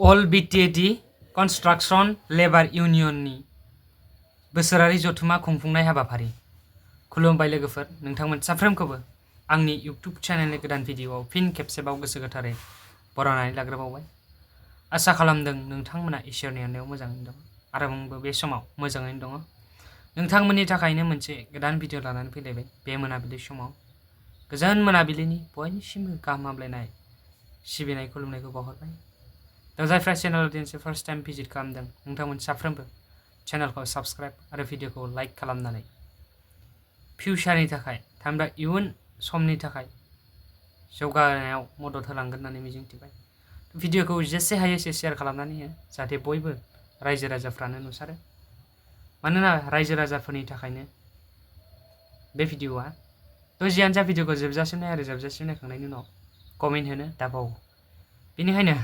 अल BTAD कन्स्ट्राक्शन labour इउनियननि बोसोरारि जथुमा खुंफुंनाय हाबाफारि। खुलुमबाय लोगोफोर, नोंथांमोन साफ्रोमखौबो आंनि इउट्युब चेनेलनि गोदान भिडिअआव फिन खेबसेबाव गोसो गोथारै बरायनानै लाग्रोबावबाय। आसा खालामदों नोंथांमोना इसोरनि अननायाव मोजाङैनो दं आरो आंबो बे समाव मोजाङैनो दङ। नोंथांमोननि थाखायनो मोनसे गोदान भिडिअ लानानै फैलायबाय। बे मोनाबिलि समाव गोजोन मोनाबिलिनि बयनिसिमबो गाहाम हामलायनाय सिबिनाय खुलुमनायखौ बावहरबाय। दा जायफ्रा चेनेल दिनैसो फार्स्ट टाइम भिजिट खालामदों, नोंथांमोन साफ्रोमबो चेनेलखौ साबस्क्राइब आरो भिडिअखौ लाइक खालामनानै फिउचारनि थाखाय थामहिनबा इयुन समनि थाखाय जौगानायाव मदद होलांगोन होननानै मिजिंथिबाय। भिडिअखौ जेसे हायो एसे शेयार खालामनानै हो, जाहाथे बयबो रायजो राजाफ्रानो नुसारो। मानोना रायजो राजाफोरनि थाखायनो बे भिडिअआ। जियानो जा भिडिअखौ जोबजासिम नाय आरो जोबजासिम नायखांनायनि उनाव कमेन्ट होनो दाबाव। बेनिखायनो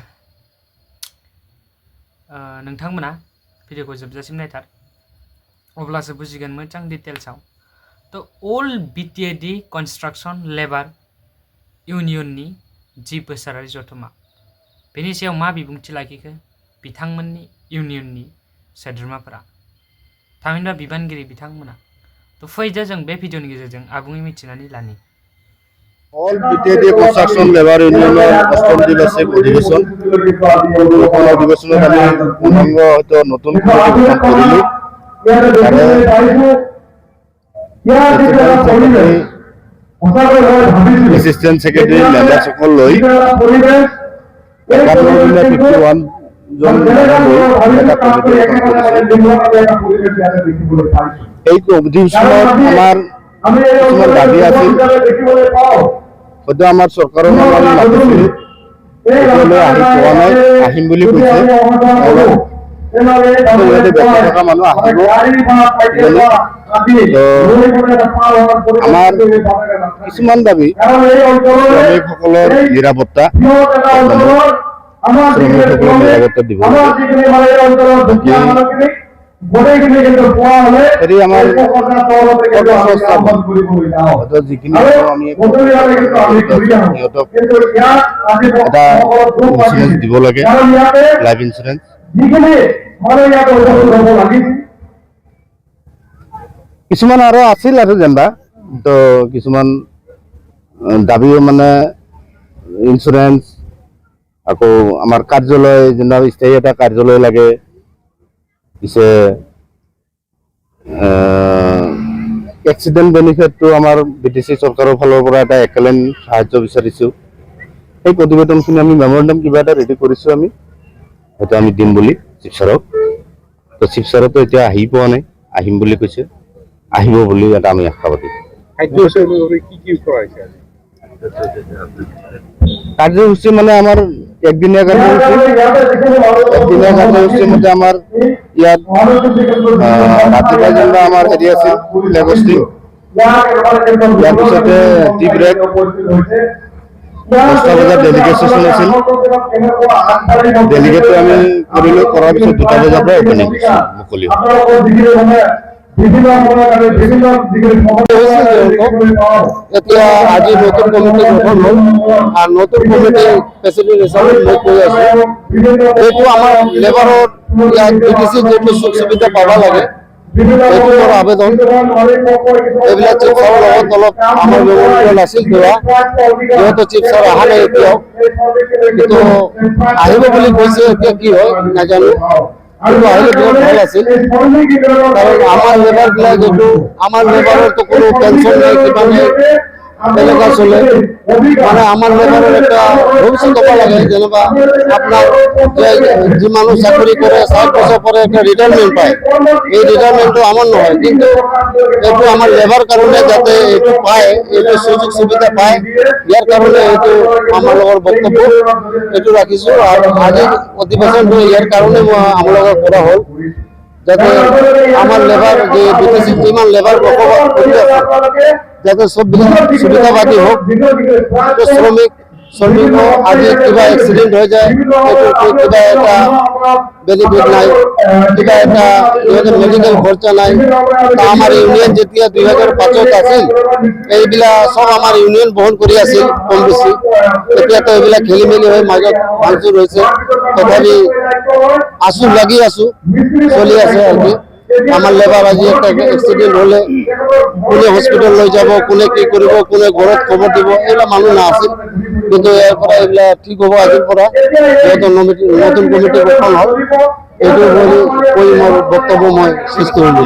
नोंथांमोना भिडिअखौ जोबजासिम नायथार, अब्लासो बुजिगोन मोजां डिटेल्सआव। अल बिटिएडि कन्स्ट्राक्शन लेबार इउनियननि जि बोसोरारि जथुमा, बेनि सायाव मा बिबुंथि लाखिखो बिथांमोननि इउनियननि सोद्रोमाफोरा, थामहिनबा बिबानगिरि बिथांमोना। फैदो जों बे भिडिअनि गेजेरजों आबुङै मिथिनानै लानि। অল বিটিএডি কনস্ট্রাকশন লেবার ইউনিয়নের অষ্টম দ্বিবার্ষিক অধিবেশন। নতুন অধিবেশনত আমি পূর্ণাঙ্গ হয়তো নতুন কমিটি গঠন করিলো। এসিস্ট্যান্ট সেক্রেটারি মেম্বার সকল লৈ 51 জন এই অধিবেশনত আমার কিছুমান দাবী আছিল, হয়তো আমার সরকারের মাতিছিল, এতিয়ালৈ আহি পোৱা নাই, আহিম বুলি কৈছে। ব্যস্ত থকা মানুহ আহিব। আমাৰ কিছুমান দাবী, শ্ৰমিকসকলৰ নিৰাপত্তা, শ্ৰমিকসকলৰ নিৰাপত্তা দিব লাগে। যিখিনি আমি এটা ইঞ্চুৰেঞ্চ দিব লাগে, লাইফ ইঞ্চুৰেঞ্চ। কিছুমান আৰু আছিল আৰু যেনিবা তো কিছুমান দাবীও মানে ইঞ্চুৰেঞ্চ, আকৌ আমাৰ কাৰ্যালয় যেনিবা স্থায়ী এটা কাৰ্যালয় লাগে, পিছে এক্সিডেণ্ট বেনিফিটটো আমাৰ বিটিচি চৰকাৰৰ ফালৰ পৰা এটা একেলেন সাহায্য বিচাৰিছোঁ। সেই প্ৰতিবেদনখিনি আমি মেমৰেণ্ডাম কিবা এটা ৰেডি কৰিছোঁ, আমি হয়তো আমি দিম বুলি চিফ ছাৰক। তো চিফ ছাৰেতো এতিয়া আহি পোৱা নাই, আহিম বুলি কৈছে, আহিব বুলি এটা আমি আশাবাদী। কাৰ্যসূচী মানে আমাৰ একদিনীয়া কাৰ্যসূচী মতে আমাৰ ইয়াত ৰাতিপুৱা যেনিবা আমাৰ হেৰি আছিল ফ্লেগ হোষ্টিং, ইয়াৰ পিছতে টি ব্ৰেক, 10টা বজাত ডেলিগেট সেশন আছিল। ডেলিগেটটো আমি কৰিলোঁ, কৰাৰ পিছত 2টা বজাৰ পৰা অপেনিং মুকলি হ'ল। এতিয়া আজি নতুন কমিটি গঠন হ'ল আৰু নতুন কমিটি প্ৰেচিডেণ্ট হিচাপে মই কৈ আছোঁ, এইটো আমাৰ লেবাৰৰ ইয়াত বিটিচি যিটো সুখ সুবিধা পাব লাগে, এইটো মোৰ আবেদন। এইবিলাক চিফ ছাৰৰ লগত অলপ আমাৰ ব্যৱস্থা নাছিল যোৱা, যিহেতু চিফ ছাৰ অহা নাই এতিয়াও, কিন্তু আহিব বুলি কৈছে। এতিয়া কি হয় নাজানো, কিন্তু আহিলে বহুত ভাল আছিল। কাৰণ আমাৰ লেবাৰবিলাক এইটো, আমাৰ লেবাৰৰতো কোনো পেঞ্চন নাই, কিবা নাই, তেনেকুৱা চলে। মানে আমাৰ লেবাৰৰ এটা ভৱিষ্যত হ'ব লাগে, যেনিবা আপোনাৰ যি মানুহ চাকৰি কৰে 60 বছৰ পৰে একটা ৰিটায়াৰমেন্ট পায়, এই ৰিটায়াৰমেন্টটো আমাৰ নহয়, কিন্তু এইটো আমাৰ লেবাৰ কাৰণে যাতে এইটো পায়, এইটো সুযোগ সুবিধা পায়, ইয়াৰ কাৰণে এইটো আমাৰ লগৰ বক্তব্য এইটো ৰাখিছোঁ। আৰু আজিৰ অধিৱেশনটো ইয়াৰ কাৰণে আমাৰ লগত কৰা হ'ল, যাতে আমাৰ লেবাৰ যে বিটিচি যিমান লেবাৰ বসবাস কৰি আছে, যাতে সববিলাক সুবিধাবাদী হোক। শ্রমিক শ্রমিক আজি কিবা এক্সিডেন্ট হৈ যায় সেইটো কিবা এটা বেনিফিট নাই, কিবা এটা মেডিকেল খরচা নাই। তা আমার ইউনিয়ন যেতিয়া 2005 আছিল এইবিলাক সব আমার ইউনিয়ন বহন কৰি আছিল কম বেছি। এতিয়া তো এইবিলাক খেলি মেলি হৈ মাজত ভাঙচুর হৈছে, তথাপি লাগি আছো, চলি আছে আর কি। আমার লেবার আজি একটা এক্সিডেন্ট হলে কোনে হসপিটাল লৈ যাব, কোনে কি কৰিব, কোনে ঘৰত খবৰ দিব, এইবিলাক মানুহ না আছিল। কিন্তু ইয়াৰ পৰা এইবিলাক ঠিক হ'ব আজিৰ পৰা, নতুন কমিটি গঠন হ'ল। এইটো কৈ মোৰ বক্তব্য মই শেষ কৰিলোঁ।